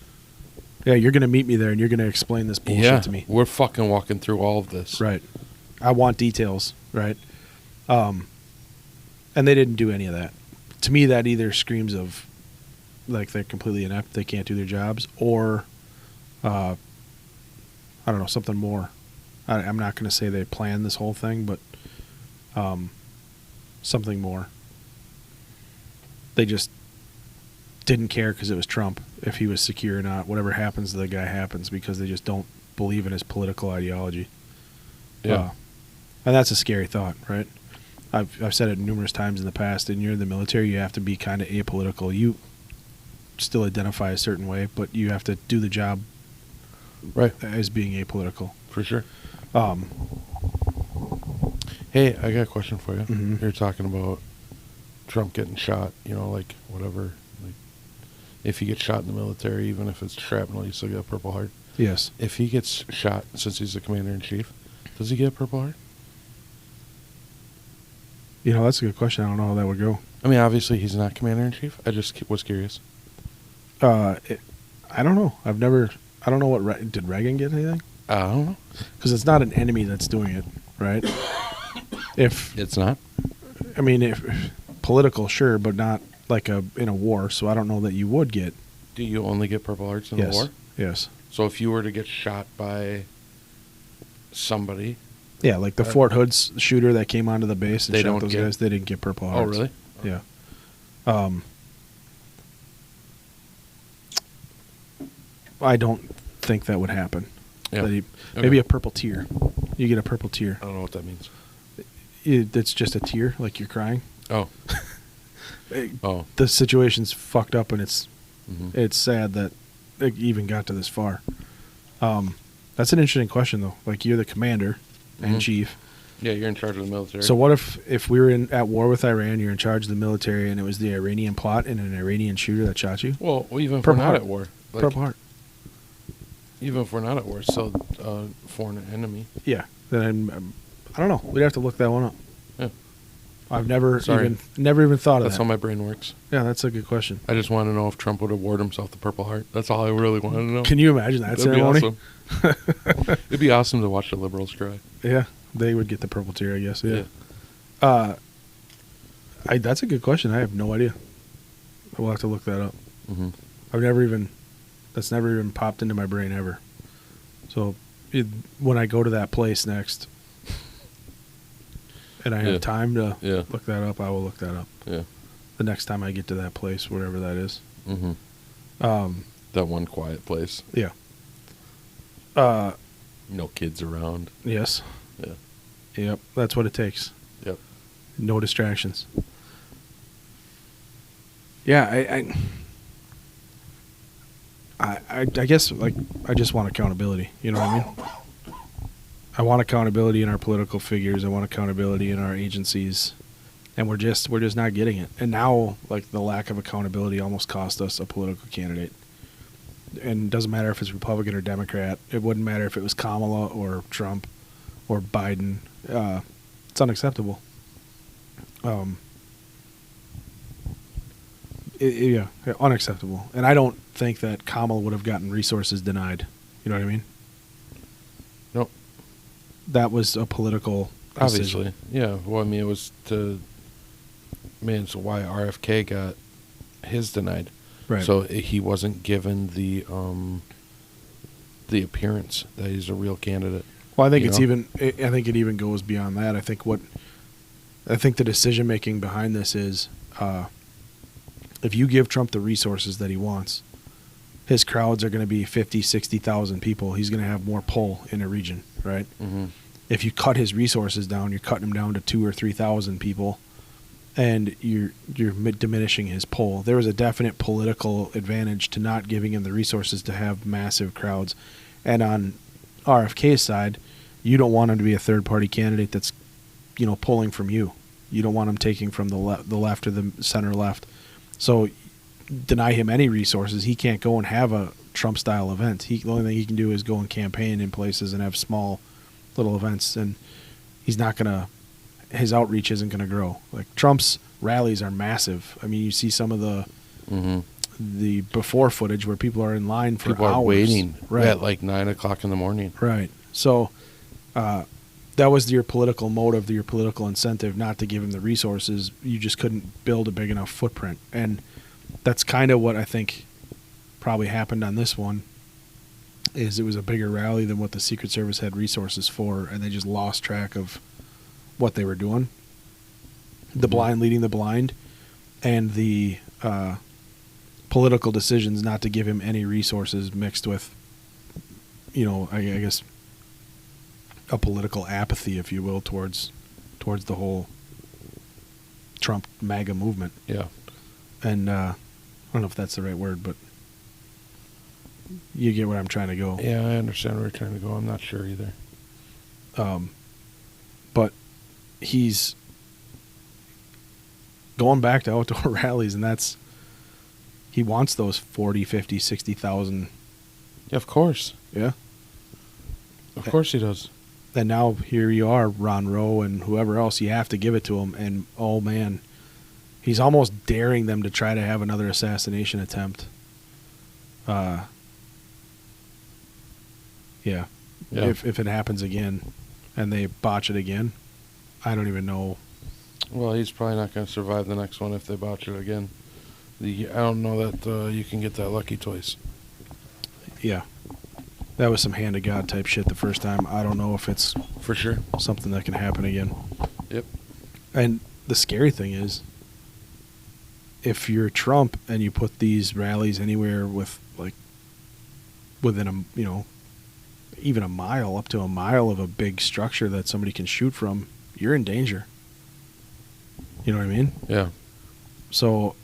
Yeah, you're going to meet me there, and you're going to explain this bullshit to me. We're fucking walking through all of this. Right. I want details, right? And they didn't do any of that. To me, that either screams of, like, they're completely inept, they can't do their jobs, or, I don't know, something more. I'm not going to say they planned this whole thing, but something more. They just didn't care because it was Trump, if he was secure or not. Whatever happens to the guy happens, because they just don't believe in his political ideology. Yeah. And that's a scary thought, right? I've said it numerous times in the past. And you're in the military, you have to be kind of apolitical. You still identify a certain way, but you have to do the job right as being apolitical. For sure. Hey, I got a question for you. Mm-hmm. You're talking about Trump getting shot, like whatever. Like, if he gets shot in the military, even if it's shrapnel, you still get a Purple Heart. Yes. If he gets shot, since he's the commander-in-chief, does he get a Purple Heart? That's a good question. I don't know how that would go. I mean, obviously he's not commander-in-chief. I just was curious. I don't know. I don't know what, did Reagan get anything? I don't know. Because it's not an enemy that's doing it, right? If it's not? I mean, if political, sure, but not like in a war, so I don't know that you would get. Do you only get Purple Hearts in a war? Yes. So if you were to get shot by somebody... Yeah, like the Fort Hood's shooter that came onto the base and shot those guys, they didn't get Purple Hearts. Oh, really? Yeah. I don't think that would happen. Yeah. Maybe a purple tear. You get a purple tear. I don't know what that means. It's just a tear, like you're crying. Oh. Oh. The situation's fucked up, and it's sad that it even got to this far. That's an interesting question, though. Like, you're the commander and chief. Yeah, you're in charge of the military. So what if we were at war with Iran, you're in charge of the military, and it was the Iranian plot and an Iranian shooter that shot you? Well, even if we're not at war. Like, Purple Heart. Even if we're not at war, it's still foreign enemy. Yeah. Then I don't know. We'd have to look that one up. Yeah. I've never even thought of that. That's how my brain works. Yeah, that's a good question. I just want to know if Trump would award himself the Purple Heart. That's all I really want to know. Can you imagine that ceremony? Be awesome. It'd be awesome to watch the liberals cry. Yeah, they would get the purple tear, I guess. Yeah. That's a good question. I have no idea. We'll have to look that up. Mm-hmm. That's never even popped into my brain ever. So when I go to that place next, and I have time to look that up, I will look that up. Yeah. The next time I get to that place, wherever that is. Mm-hmm. That one quiet place. Yeah. No kids around. Yes. Yeah. Yep. That's what it takes. Yep. No distractions. Yeah, I guess, like, I just want accountability. You know what I mean? I want accountability in our political figures. I want accountability in our agencies, and we're just not getting it. And now, like, the lack of accountability almost cost us a political candidate. And it doesn't matter if it's Republican or Democrat. It wouldn't matter if it was Kamala or Trump or Biden. It's unacceptable. Unacceptable. And I don't think that Kamala would have gotten resources denied. You know what I mean? Nope. That was a political decision. Obviously. Yeah. Well, I mean, it was so why RFK got his denied. Right. So he wasn't given the appearance that he's a real candidate. Well, I think I think it even goes beyond that. I think the decision making behind this is, if you give Trump the resources that he wants, his crowds are going to be 50, 60,000 people. He's going to have more pull in a region, right? Mm-hmm. If you cut his resources down, you're cutting him down to 2,000 or 3,000 people, and you're diminishing his pull. There is a definite political advantage to not giving him the resources to have massive crowds. And on RFK's side, you don't want him to be a third-party candidate that's, pulling from you. You don't want him taking from the left or the center left. So deny him any resources. He can't go and have a Trump-style event. The only thing he can do is go and campaign in places and have small little events, and he's not going to – his outreach isn't going to grow. Like, Trump's rallies are massive. I mean, you see some of the before footage where people are in line for people hours. Are waiting right. at like 9 o'clock in the morning. Right. So that was your political motive, your political incentive, not to give him the resources. You just couldn't build a big enough footprint. And that's kind of what I think probably happened on this one, is it was a bigger rally than what the Secret Service had resources for, and they just lost track of what they were doing. The blind leading the blind, and the political decisions not to give him any resources mixed with, I guess, a political apathy, if you will, towards the whole Trump MAGA movement. Yeah. And I don't know if that's the right word, but you get where I'm trying to go. Yeah, I understand where you're trying to go. I'm not sure either. But he's going back to outdoor rallies, and he wants those 40, 50, 60,000. Yeah, of course. Yeah. Of course he does. And now here you are, Ron Rowe and whoever else, you have to give it to him. And, oh, man, he's almost daring them to try to have another assassination attempt. Yeah. If it happens again and they botch it again, I don't even know. Well, he's probably not going to survive the next one if they botch it again. I don't know that you can get that lucky twice. Yeah. That was some hand of God type shit the first time. I don't know if it's for sure something that can happen again. Yep. And the scary thing is, if you're Trump and you put these rallies anywhere with, like, within even a mile, up to a mile of a big structure that somebody can shoot from, you're in danger. You know what I mean? Yeah. So,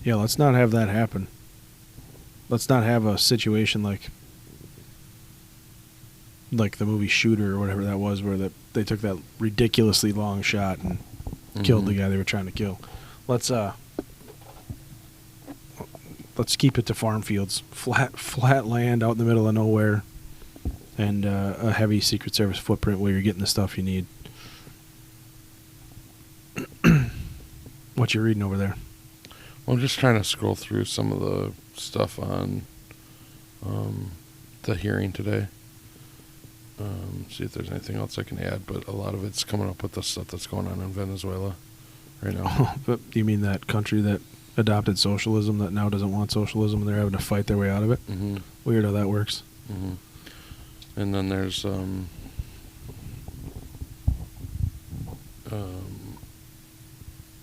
let's not have that happen. Let's not have a situation like the movie Shooter or whatever that was, where they took that ridiculously long shot and killed the guy they were trying to kill. Let's keep it to farm fields, flat land out in the middle of nowhere, and a heavy Secret Service footprint where you're getting the stuff you need. What you reading over there? Well, I'm just trying to scroll through some of the stuff on the hearing today. See if there's anything else I can add, but a lot of it's coming up with the stuff that's going on in Venezuela right now. But you mean that country that adopted socialism that now doesn't want socialism, and they're having to fight their way out of it? Mm-hmm. Weird how that works. Mm-hmm. And then there's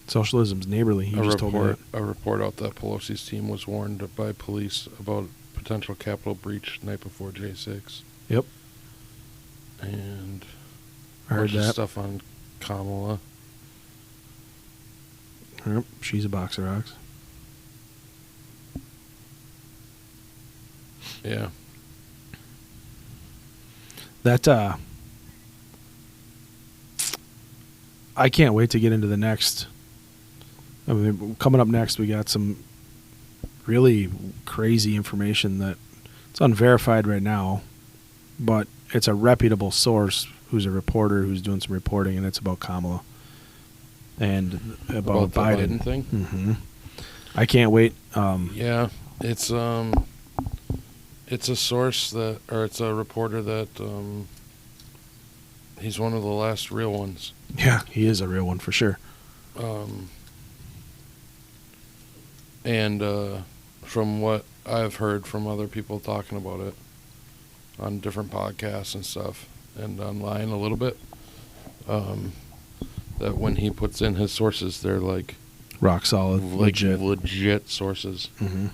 socialism's neighborly. You just told me that. A report out that Pelosi's team was warned by police about potential Capitol breach night before J6. Yep. And I heard that stuff on Kamala. Yep, she's a box of rocks. Yeah. That I can't wait to get into the next. I mean, coming up next, we got some really crazy information that it's unverified right now, but it's a reputable source who's a reporter who's doing some reporting, and it's about Kamala and about the Biden thing. Mm-hmm. I can't wait. Yeah, it's a source it's a reporter that he's one of the last real ones. Yeah, he is a real one for sure. And from what I've heard from other people talking about it on different podcasts and stuff, and online a little bit, that when he puts in his sources, they're like rock solid, legit sources, mm-hmm.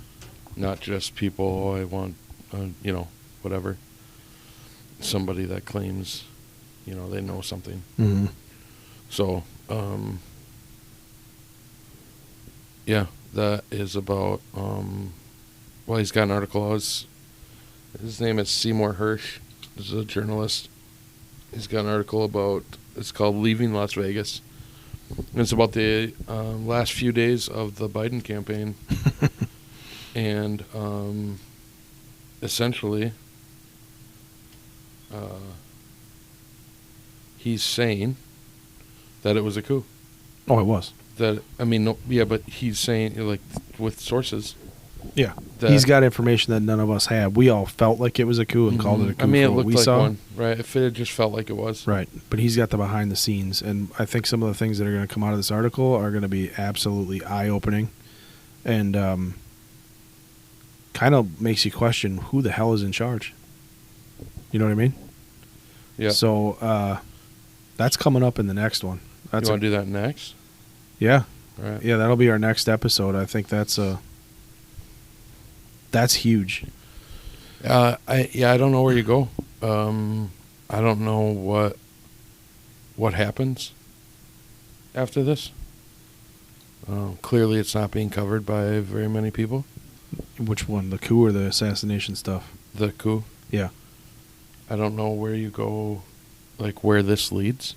not just people. I want, whatever. Somebody that claims, they know something. Mm-hmm. So, yeah, that is about. He's got an article. His name is Seymour Hersh. He's a journalist. He's got an article about, it's called Leaving Las Vegas. And it's about the last few days of the Biden campaign. And essentially, he's saying that it was a coup. Oh, it was. That, I mean, no, yeah, but he's saying, like, with sources. Yeah. He's got information that none of us have. We all felt like it was a coup and called it a coup. I mean, it for what looked we like saw. one, right? If it just felt like it was. Right. But he's got the behind the scenes. And I think some of the things that are going to come out of this article are going to be absolutely eye-opening. And kind of makes you question who the hell is in charge. You know what I mean? Yeah. So that's coming up in the next one. That's You want to do that next? Yeah. All right. Yeah, that'll be our next episode. I think that's huge. I don't know where you go. I don't know what happens after this. Clearly, it's not being covered by very many people. Which one, the coup or the assassination stuff? The coup. Yeah. I don't know where you go, like where this leads.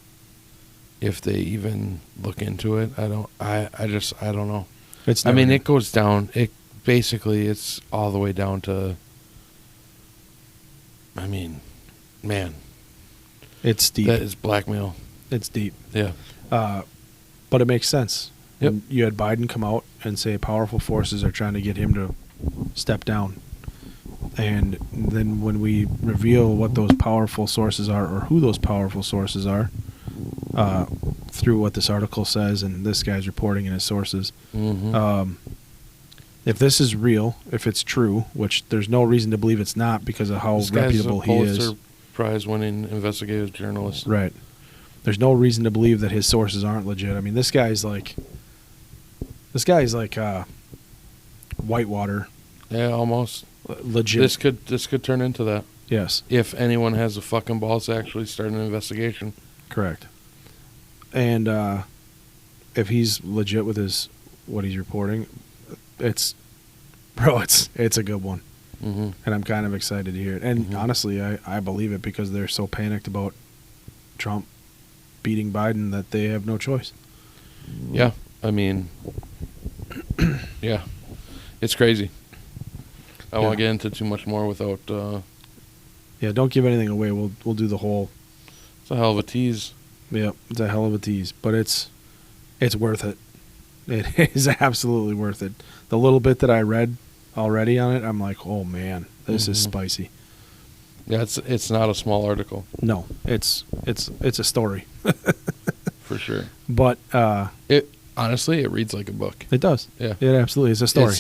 If they even look into it, I don't know. It's. I mean, it goes down. It's all the way down to. I mean, man, it's deep. that is blackmail. It's deep. Yeah. But it makes sense. Yep. And you had Biden come out and say powerful forces are trying to get him to step down. And then when we reveal what those powerful sources are or who those powerful sources are, through what this article says and this guy's reporting in his sources, if this is real, if it's true, which there's no reason to believe it's not because of how reputable he is. This guy's a Pulitzer Prize-winning investigative journalist. Right. There's no reason to believe that his sources aren't legit. I mean, this guy's like Whitewater. Yeah, almost. Legit. This could turn into that. Yes. If anyone has the fucking balls to actually start an investigation. Correct. And if he's legit with what he's reporting, it's a good one. Mm-hmm. And I'm kind of excited to hear it. And honestly, I believe it because they're so panicked about Trump beating Biden that they have no choice. Yeah, I mean, yeah, it's crazy. I won't get into too much more without. Yeah, don't give anything away. We'll do the whole. It's a hell of a tease. Yeah, it's a hell of a tease, but it's worth it. It is absolutely worth it. The little bit that I read already on it, I'm like, oh man, this is spicy. Yeah, it's not a small article. No, it's a story. For sure. But it honestly, it reads like a book. It does. Yeah. It absolutely is a story.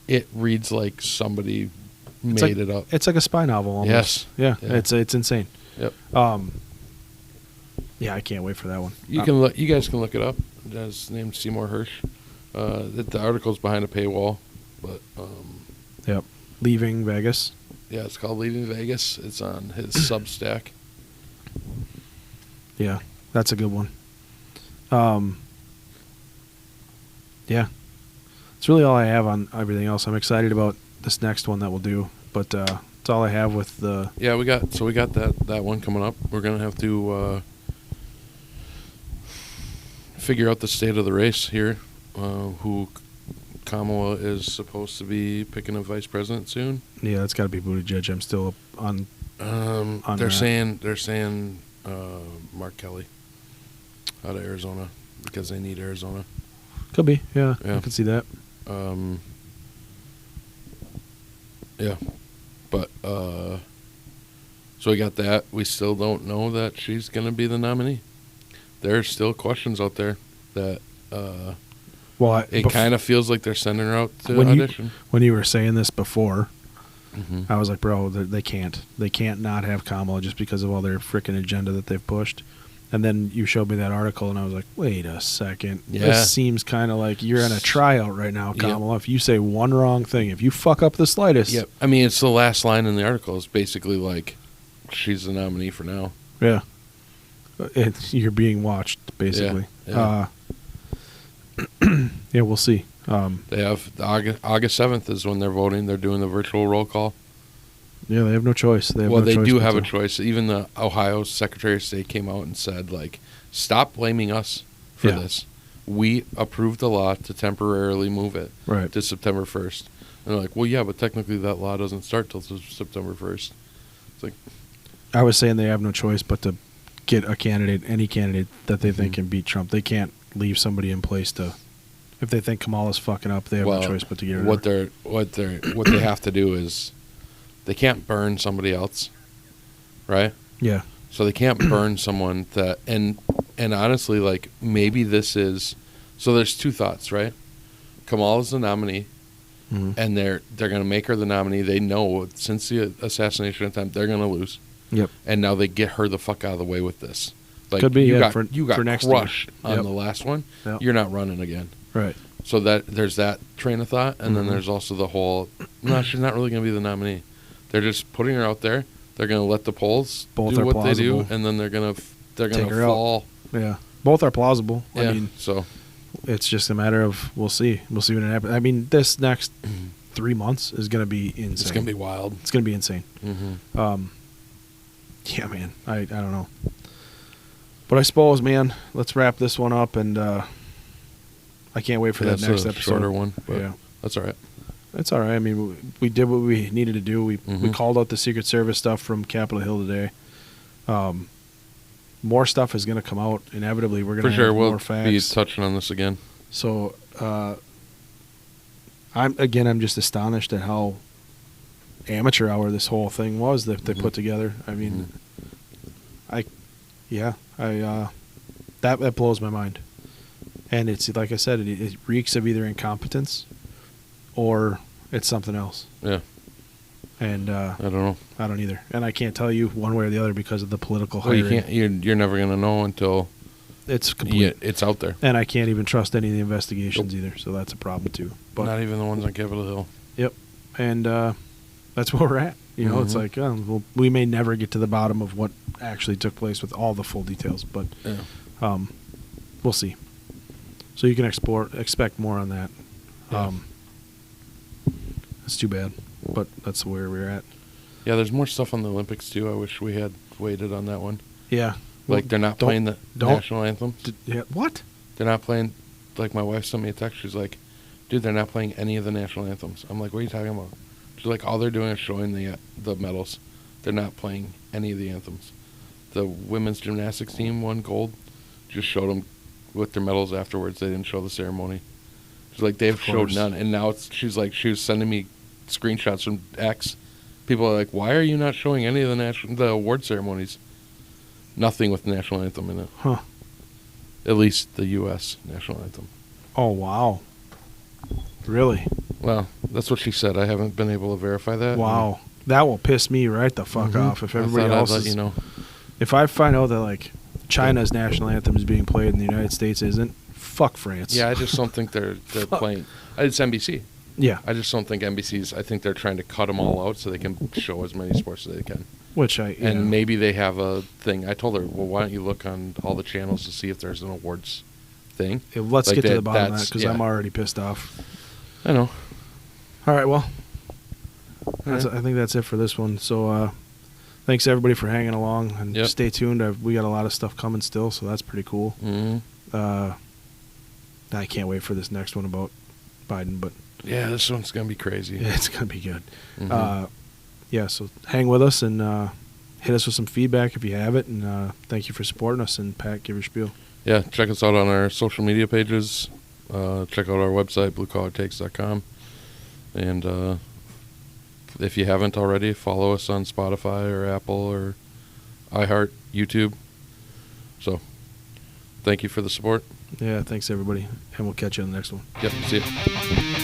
It reads like somebody made it up. It's like a spy novel almost. Yes. Yeah. It's insane. Yep. Yeah, I can't wait for that one. You guys can look it up. It's named Seymour Hersh. The article's behind a paywall, but yep. Leaving Vegas. Yeah, it's called Leaving Vegas. It's on his Substack. Yeah, that's a good one. Yeah. It's really all I have on everything else. I'm excited about this next one that we'll do, but it's all I have with the... Yeah, we got that one coming up. We're going to have to figure out the state of the race here, who Kamala is supposed to be picking a vice president soon. Yeah, that's got to be Buttigieg. I'm still on they're saying Mark Kelly out of Arizona because they need Arizona. Could be, yeah. I could see that. Yeah, but so we got that. We still don't know that she's going to be the nominee. There's still questions out there that it kind of feels like they're sending her out to audition. When you were saying this before, I was like, bro, they can't not have Kamala just because of all their freaking agenda that they've pushed. And then you showed me that article, and I was like, wait a second. Yeah. This seems kind of like you're in a tryout right now, Kamala. Yep. If you say one wrong thing, if you fuck up the slightest. Yep. I mean, it's the last line in the article. It's basically like, she's the nominee for now. Yeah. You're being watched, basically. Yeah. Yeah, we'll see. They have August 7th is when they're voting. They're doing the virtual roll call. Yeah, they have no choice. They do have a choice. Even the Ohio Secretary of State came out and said, like, stop blaming us for this. We approved the law to temporarily move it to September 1st. And they're like, well, yeah, but technically that law doesn't start till September 1st. It's like, I was saying they have no choice but to get a candidate, any candidate that they think can beat Trump. They can't leave somebody in place to. If they think Kamala's fucking up, they have no choice but to get rid of her. What they have to do is they can't burn somebody else, right? Yeah. So they can't burn someone that and honestly, like, maybe this is. So there's two thoughts, right? Kamala's the nominee. Mm-hmm. And they're going to make her the nominee. They know since the assassination attempt they're going to lose. Yep. And now they get her the fuck out of the way with this. Like, could be you got for next crushed year. on the last one. Yep. You're not running again. Right. So that there's that train of thought, and then there's also the whole. No, she's not really going to be the nominee. They're just putting her out there. They're going to let the polls do what plausible. they do, and then they're going to fall. Yeah. Both are plausible. Yeah. I mean, so it's just a matter of we'll see. We'll see when it happens. I mean, this next 3 months is going to be insane. It's going to be wild. It's going to be insane. Mm-hmm. Yeah, man. I don't know. But I suppose, man, let's wrap this one up, and I can't wait for that next episode. Shorter one, but yeah, that's all right. That's all right. I mean, we did what we needed to do. We called out the Secret Service stuff from Capitol Hill today. More stuff is going to come out inevitably. We're going to have more facts. We'll be touching on this again. So, I'm just astonished at how amateur hour this whole thing was that they put together. I mean, that blows my mind. And it's like I said, it reeks of either incompetence or it's something else. Yeah. And I don't know. I don't either. And I can't tell you one way or the other because of the political hiring. You can't. You're never going to know until it's complete. It's out there. And I can't even trust any of the investigations either. So that's a problem too. But not even the ones on Capitol Hill. Yep. And that's where we're at. You know, it's like we may never get to the bottom of what actually took place with all the full details, but we'll see. So you can expect more on that. Yeah. It's too bad, but that's where we're at. Yeah, there's more stuff on the Olympics too. I wish we had waited on that one. Yeah. Like they're not playing the national anthem. What? They're not playing. Like my wife sent me a text. She's like, "Dude, they're not playing any of the national anthems." I'm like, "What are you talking about?" She's like, "All they're doing is showing the medals. They're not playing any of the anthems." The women's gymnastics team won gold. Just showed them with their medals afterwards. They didn't show the ceremony. She's like, they've showed none. And now she was sending me screenshots from X. People are like, "Why are you not showing any of the award ceremonies?" Nothing with the national anthem in it. Huh. At least the U.S. national anthem. Oh, wow. Really? Well, that's what she said. I haven't been able to verify that. Wow. That will piss me right the fuck off if everybody else is... You know. If I find out that, like, China's national anthem is being played and the United States isn't, fuck France. Yeah, I just don't think they're playing... It's NBC. Yeah. I just don't think NBC's... I think they're trying to cut them all out so they can show as many sports as they can. And maybe they have a thing. I told her, well, why don't you look on all the channels to see if there's an awards thing? Yeah, let's get to the bottom of that because I'm already pissed off. I know. All right, well, I think that's it for this one. So thanks, everybody, for hanging along. And stay tuned. We got a lot of stuff coming still, so that's pretty cool. I can't wait for this next one about Biden. But yeah, this one's going to be crazy. Yeah, it's going to be good. So hang with us and hit us with some feedback if you have it. And thank you for supporting us. And, Pat, give your spiel. Yeah, check us out on our social media pages. Check out our website, bluecollartakes.com. And if you haven't already, follow us on Spotify or Apple or iHeart, YouTube. So thank you for the support. Yeah, thanks, everybody. And we'll catch you on the next one. Yep, see you.